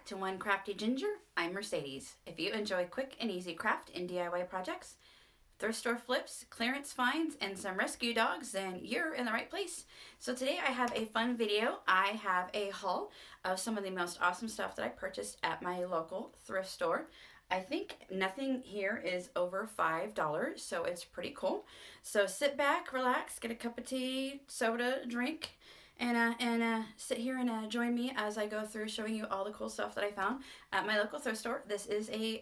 back to One Crafty Ginger. I'm Mercedes. If you enjoy quick and easy craft and DIY projects, thrift store flips, clearance finds, and some rescue dogs, then you're in the right place. So today I have a fun video. I have a haul of some of the most awesome stuff that I purchased at my local thrift store. I think nothing here is over $5, so it's pretty cool. So sit back, relax, get a cup of tea, soda, drink, and sit here and join me as I go through showing you all the cool stuff that I found at my local thrift store. This is a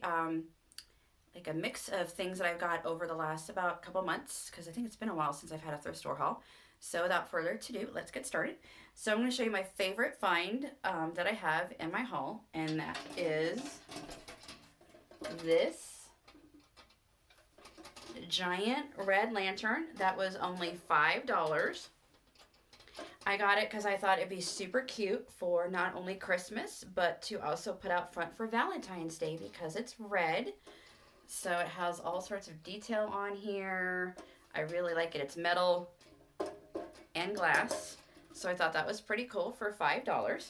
like a mix of things that I've got over the last about couple months, because I think it's been a while since I've had a thrift store haul. So without further ado, let's get started. So I'm going to show you my favorite find that I have in my haul, and that is this giant red lantern that was only $5. I got it because I thought it'd be super cute for not only Christmas, but to also put out front for Valentine's Day because it's red. So it has all sorts of detail on here. I really like it. It's metal and glass. So I thought that was pretty cool for $5.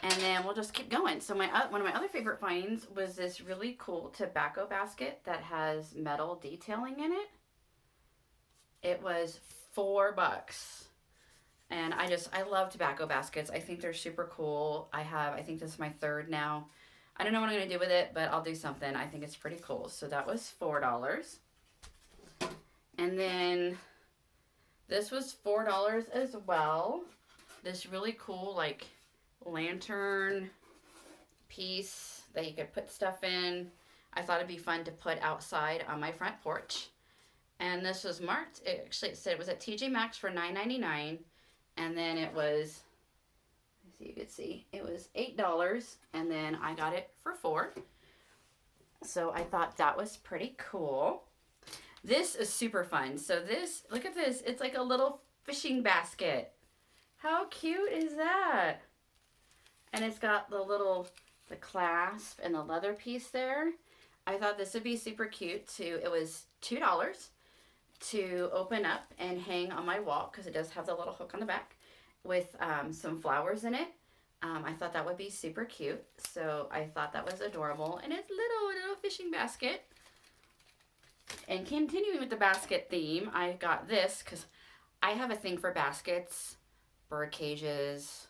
And then we'll just keep going. So one of my other favorite finds was this really cool tobacco basket that has metal detailing in it. It was $4. And I love tobacco baskets. I think they're super cool. I think this is my third now. I don't know what I'm going to do with it, but I'll do something. I think it's pretty cool. So that was $4. And then this was $4 as well. This really cool like lantern piece that you could put stuff in. I thought it'd be fun to put outside on my front porch. And this was marked, it said it was at TJ Maxx for $9.99. And then it was, let's see, you could see, it was $8, and then I got it for $4. So I thought that was pretty cool. This is super fun. So this, look at this, it's like a little fishing basket. How cute is that? And it's got the clasp and the leather piece there. I thought this would be super cute too. It was $2 to open up and hang on my wall because it does have the little hook on the back with some flowers in it. I thought that would be super cute, so I thought that was adorable. And it's little fishing basket. And continuing with the basket theme, I got this because I have a thing for baskets, bird cages,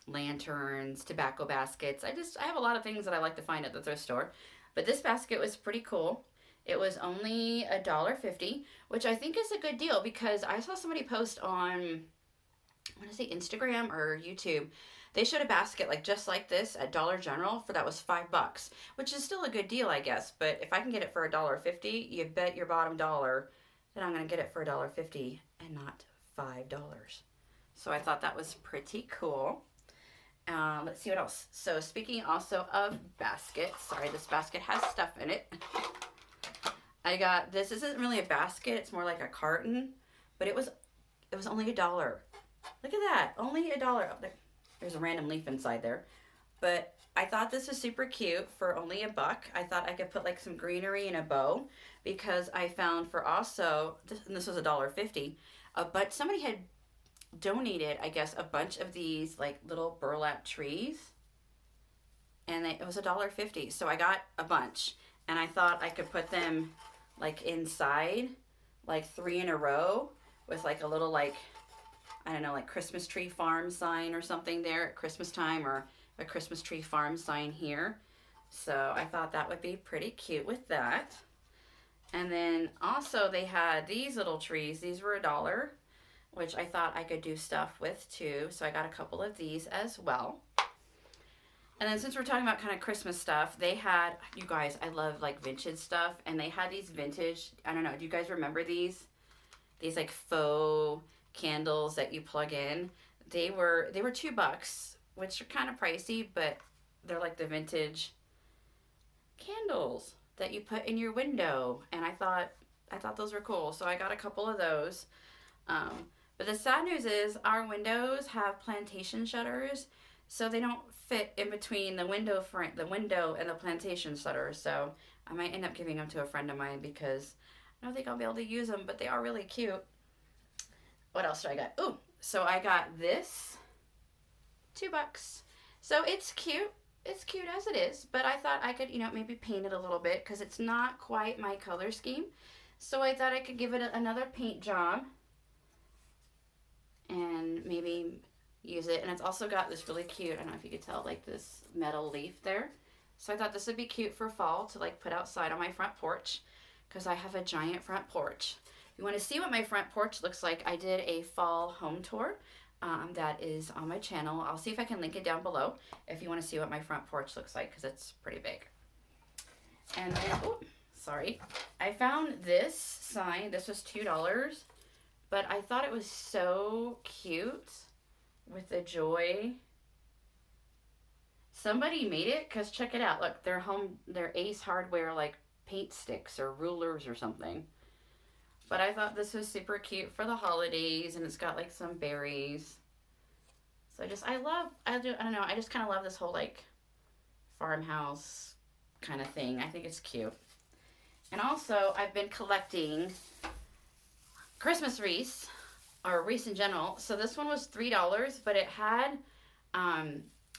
lanterns, tobacco baskets. I have a lot of things that I like to find at the thrift store, but this basket was pretty cool. It was only $1.50, which I think is a good deal because I saw somebody post on, I want to say Instagram or YouTube. They showed a basket like just like this at Dollar General for that was $5, which is still a good deal, I guess. But if I can get it for $1.50, you bet your bottom dollar that I'm going to get it for $1.50 and not $5. So I thought that was pretty cool. Let's see what else. So speaking also of baskets, sorry, this basket has stuff in it. I got this. This isn't really a basket. It's more like a carton, but it was only $1. Look at that, only $1. Oh, there's a random leaf inside there, but I thought this was super cute for only $1. I thought I could put like some greenery in a bow because I found for also this was $1.50, but somebody had donated, I guess, a bunch of these like little burlap trees, and it was $1.50. So I got a bunch, and I thought I could put them like inside, like 3 in a row with like a little like, I don't know, like Christmas tree farm sign or something there at Christmas time, or a Christmas tree farm sign here. So I thought that would be pretty cute with that. And then also they had these little trees. These were $1, which I thought I could do stuff with too. So I got a couple of these as well. And then since we're talking about kind of Christmas stuff, they had, you guys, I love like vintage stuff, and they had these vintage, I don't know, do you guys remember these? These like faux candles that you plug in. They were $2, which are kind of pricey, but they're like the vintage candles that you put in your window, and I thought those were cool, so I got a couple of those. But the sad news is our windows have plantation shutters, so they don't fit in between the window and the plantation shutter. So I might end up giving them to a friend of mine because I don't think I'll be able to use them, but they are really cute. What else do I got? Ooh, so I got this $2. So it's cute. It's cute as it is, but I thought I could, maybe paint it a little bit because it's not quite my color scheme. So I thought I could give it another paint job and maybe use it. And it's also got this really cute, I don't know if you could tell, like this metal leaf there. So I thought this would be cute for fall to like put outside on my front porch because I have a giant front porch. If you want to see what my front porch looks like, I did a fall home tour that is on my channel. I'll see if I can link it down below if you want to see what my front porch looks like because it's pretty big. And then, sorry, I found this sign. This was $2, but I thought it was so cute with the joy. Somebody made it because check it out. Look, they're Ace Hardware like paint sticks or rulers or something. But I thought this was super cute for the holidays, and it's got like some berries. So I don't know, I just kind of love this whole like farmhouse kind of thing. I think it's cute. And also, I've been collecting Christmas wreaths, or wreaths in general. So this one was $3, but it had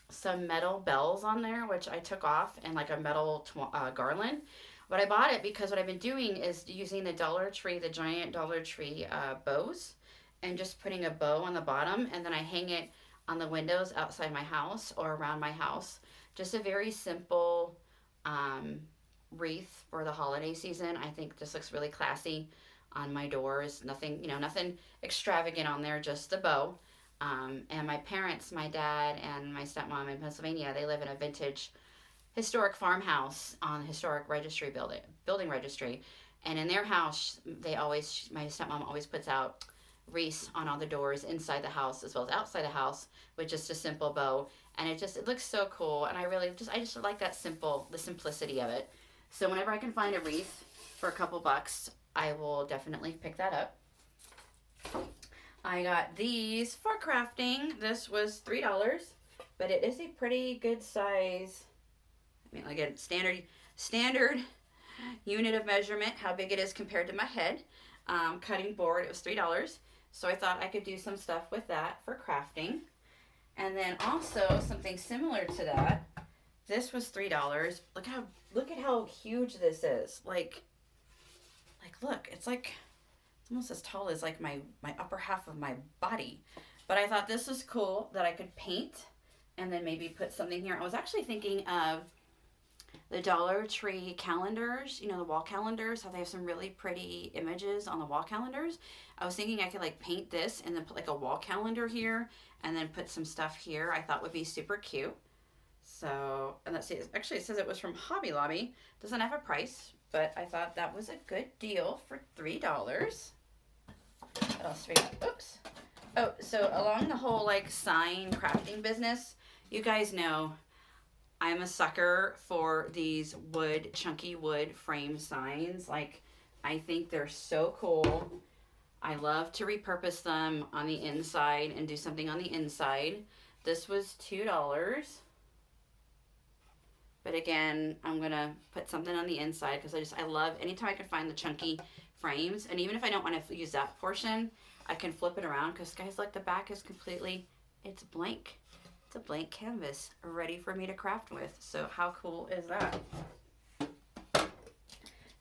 some metal bells on there, which I took off, and like a metal garland. But I bought it because what I've been doing is using the giant Dollar Tree bows, and just putting a bow on the bottom, and then I hang it on the windows outside my house or around my house. Just a very simple wreath for the holiday season. I think this looks really classy on my doors. Nothing, nothing extravagant on there, just the bow. And my parents, my dad and my stepmom in Pennsylvania, they live in a vintage historic farmhouse on the historic registry building registry. And in their house, my stepmom always puts out wreaths on all the doors inside the house as well as outside the house with just a simple bow. And it looks so cool. And I just like the simplicity of it. So whenever I can find a wreath for a couple bucks, I will definitely pick that up. I got these for crafting. This was $3, but it is a pretty good size. I mean, again, standard unit of measurement, how big it is compared to my head. Cutting board, it was $3. So I thought I could do some stuff with that for crafting. And then also something similar to that. This was $3. Look at how huge this is. Like look, it's almost as tall as like my upper half of my body. But I thought this was cool that I could paint and then maybe put something here. I was actually thinking of the Dollar Tree calendars, the wall calendars, how they have some really pretty images on the wall calendars. I was thinking I could like paint this and then put like a wall calendar here and then put some stuff here. I thought would be super cute. So, and let's see, actually it says it was from Hobby Lobby. Doesn't have a price, but I thought that was a good deal for $3. What else we got? Oops. Oh, so along the whole like sign crafting business, you guys know I'm a sucker for these chunky wood frame signs. Like, I think they're so cool. I love to repurpose them on the inside and do something on the inside. This was $2. But again, I'm going to put something on the inside because I love anytime I can find the chunky frames. And even if I don't want to use that portion, I can flip it around because, guys, like the back is it's blank. It's a blank canvas ready for me to craft with. So how cool is that?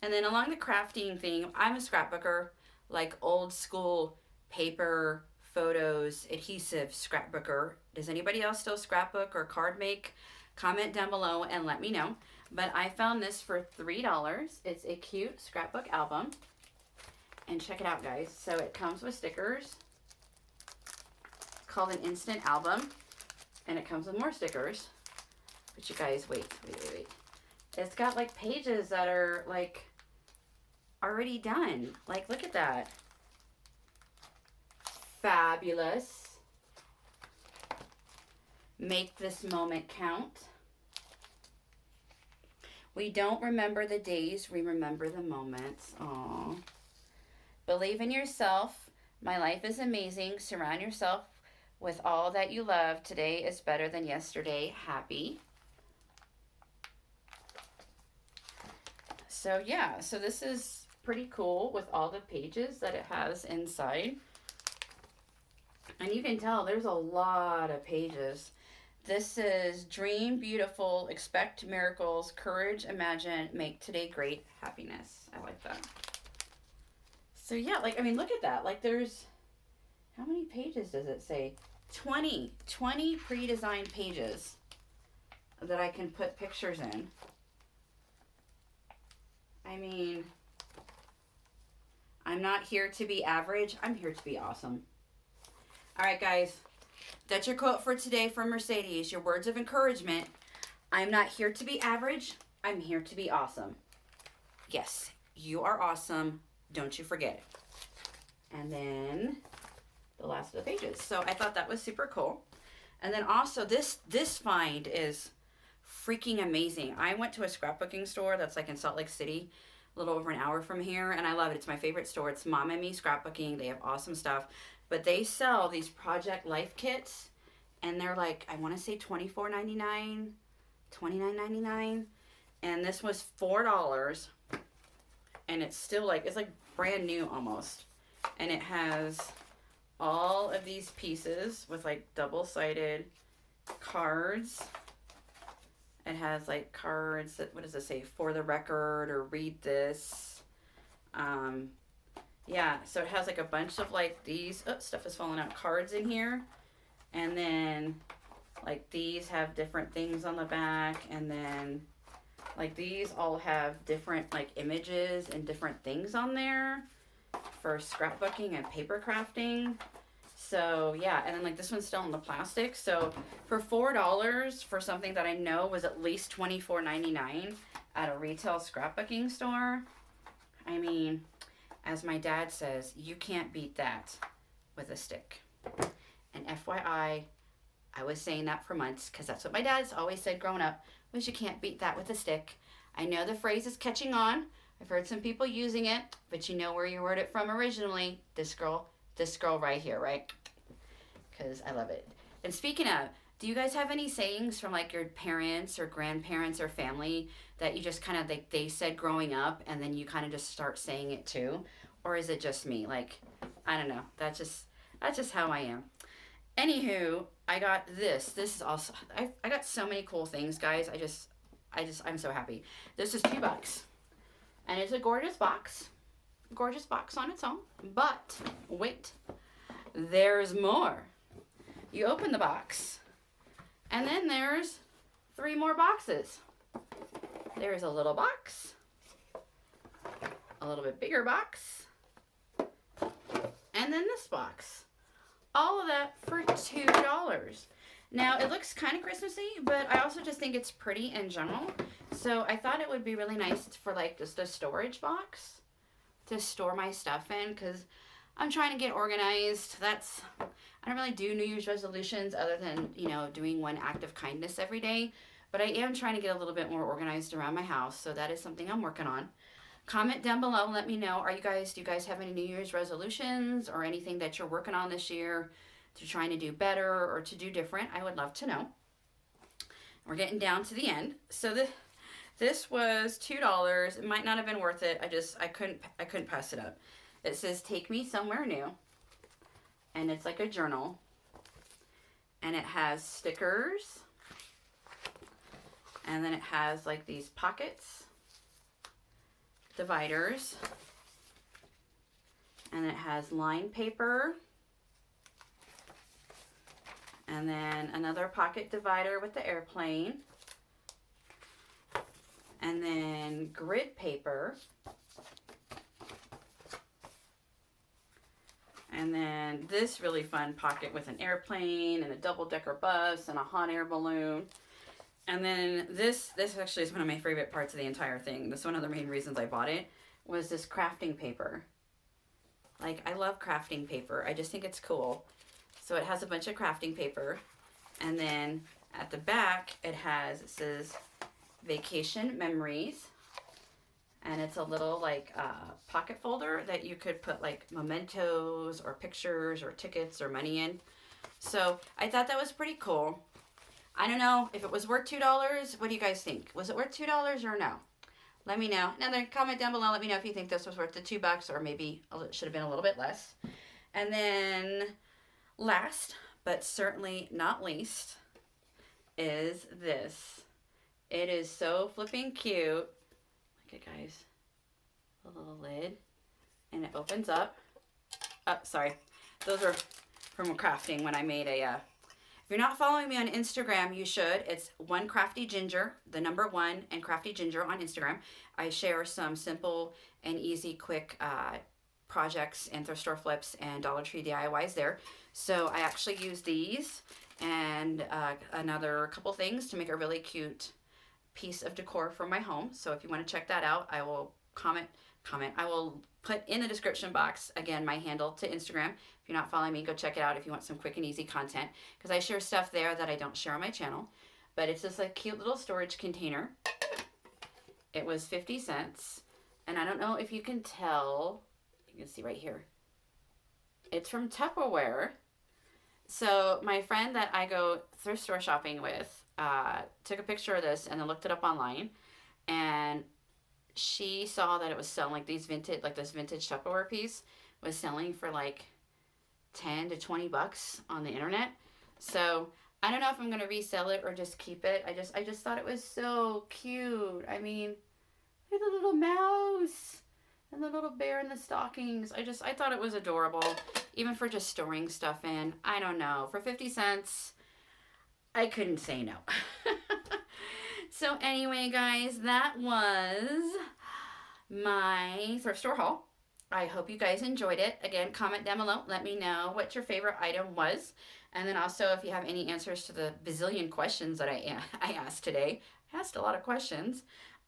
And then along the crafting thing, I'm a scrapbooker, like old school paper, photos, adhesive scrapbooker. Does anybody else still scrapbook or card make? Comment down below and let me know. But I found this for $3. It's a cute scrapbook album. And check it out, guys. So it comes with stickers. It's called an instant album. And it comes with more stickers. But you guys, wait. It's got like pages that are like already done. Like, look at that. Fabulous. Make this moment count. We don't remember the days, we remember the moments. Aww. Believe in yourself. My life is amazing. Surround yourself with all that you love. Today is better than yesterday. Happy. So yeah, so this is pretty cool with all the pages that it has inside. And you can tell there's a lot of pages. This is dream beautiful, expect miracles, courage, imagine, make today great, happiness. I like that. So yeah, like I mean, look at that. Like there's how many pages does it say? 20 pre-designed pages that I can put pictures in. I mean, I'm not here to be average. I'm here to be awesome. All right, guys. That's your quote for today from Mercedes. Your words of encouragement. I'm not here to be average. I'm here to be awesome. Yes, you are awesome. Don't you forget it. And then the last of the pages. So I thought that was super cool. And then also this find is freaking amazing. I went to a scrapbooking store that's like in Salt Lake City, a little over an hour from here, and I love it. It's my favorite store. It's Mom and Me Scrapbooking. They have awesome stuff. But they sell these project life kits, and they're like, I want to say $24.99, $29.99, and this was $4, and it's still like, it's like brand new almost. And it has all of these pieces with like double-sided cards. It has like cards that, what does it say? For the record, or read this. Yeah, so it has like a bunch of like these, oh, stuff is falling out, cards in here. And then like these have different things on the back. And then like these all have different like images and different things on there for scrapbooking and paper crafting. So yeah, and then like this one's still in the plastic. So for $4 for something that I know was at least $24.99 at a retail scrapbooking store, I mean, as my dad says, you can't beat that with a stick. And FYI, I was saying that for months because that's what my dad's always said growing up, was you can't beat that with a stick. I know the phrase is catching on. I've heard some people using it, but you know where you heard it from originally. This girl right here, right? Because I love it. And speaking of, do you guys have any sayings from like your parents or grandparents or family that you just kind of like they said growing up and then you kind of just start saying it too? Or is it just me? Like, I don't know. That's just how I am. Anywho, I got this. This is also, I got so many cool things, guys. I'm so happy. This is $2. And it's a gorgeous box. Gorgeous box on its own. But, wait. There's more. You open the box. And then there's 3 more boxes. There's a little box. A little bit bigger box. And then this box. All of that for $2. Now, it looks kind of Christmassy, but I also just think it's pretty in general. So I thought it would be really nice for like just a storage box to store my stuff in, because I'm trying to get organized. I don't really do New Year's resolutions other than, you know, doing one act of kindness every day. But I am trying to get a little bit more organized around my house. So that is something I'm working on. Comment down below. Let me know. Do you guys have any New Year's resolutions or anything that you're working on this year to trying to do better or to do different? I would love to know. We're getting down to the end. So this was $2. It might not have been worth it. I couldn't pass it up. It says Take Me Somewhere New. And it's like a journal. And it has stickers. And then it has like these pockets, dividers, and then it has lined paper, and then another pocket divider with the airplane, and then grid paper, and then this really fun pocket with an airplane and a double-decker bus and a hot air balloon. And then this actually is one of my favorite parts of the entire thing. This is one of the main reasons I bought it, was this crafting paper. Like, I love crafting paper. I just think it's cool. So it has a bunch of crafting paper. And then at the back, it says Vacation Memories. And it's a little like pocket folder that you could put like mementos or pictures or tickets or money in. So I thought that was pretty cool. I don't know if it was worth $2. What do you guys think? Was it worth $2 or no? Let me know. Another comment down below. Let me know if you think this was worth the $2 or maybe it should have been a little bit less. And then last, but certainly not least, is this. It is so flipping cute. Look at, guys, the little lid, and it opens up. Oh, sorry. Those are from crafting when I made a, if you're not following me on Instagram, you should. It's One Crafty Ginger, the number 1, and Crafty Ginger on Instagram. I share some simple and easy, quick projects and thrift store flips and Dollar Tree DIYs there. So I actually use these and another couple things to make a really cute piece of decor for my home. So if you want to check that out, I will comment. I will put in the description box, again, my handle to Instagram. If you're not following me, go check it out if you want some quick and easy content, because I share stuff there that I don't share on my channel. But it's just a cute little storage container. It was 50 cents. And I don't know if you can tell, you can see right here, it's from Tupperware. So my friend that I go thrift store shopping with took a picture of this and then looked it up online, and she saw that it was selling like these vintage, like this vintage Tupperware piece was selling for like 10 to 20 bucks on the internet. So I don't know if I'm gonna resell it or just keep it. I just thought it was so cute. I mean, look at the little mouse and the little bear in the stockings. I thought it was adorable, even for just storing stuff in. I don't know, for 50 cents, I couldn't say no. So anyway, guys, that was my thrift store haul. I hope you guys enjoyed it. Again, comment down below. Let me know what your favorite item was. And then also, if you have any answers to the bazillion questions that I asked today, I asked a lot of questions.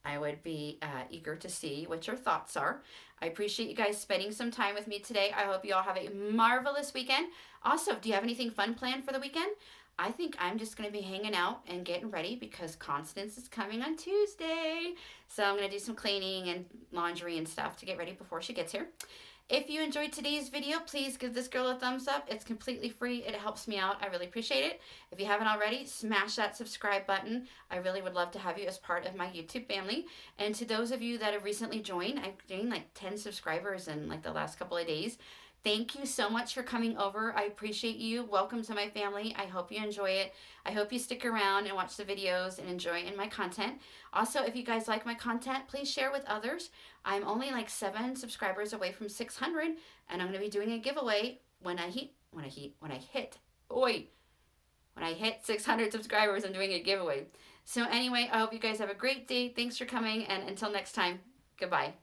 I would be eager to see what your thoughts are. I appreciate you guys spending some time with me today. I hope you all have a marvelous weekend. Also, do you have anything fun planned for the weekend? I think I'm just going to be hanging out and getting ready because Constance is coming on Tuesday. So I'm going to do some cleaning and laundry and stuff to get ready before she gets here. If you enjoyed today's video, please give this girl a thumbs up. It's completely free. It helps me out. I really appreciate it. If you haven't already, smash that subscribe button. I really would love to have you as part of my YouTube family. And to those of you that have recently joined, I've gained like 10 subscribers in like the last couple of days. Thank you so much for coming over. I appreciate you. Welcome to my family. I hope you enjoy it. I hope you stick around and watch the videos and enjoy my content. Also, if you guys like my content, please share with others. I'm only like 7 subscribers away from 600, and I'm going to be doing a giveaway when I hit 600 subscribers. I'm doing a giveaway. So anyway, I hope you guys have a great day. Thanks for coming, and until next time, goodbye.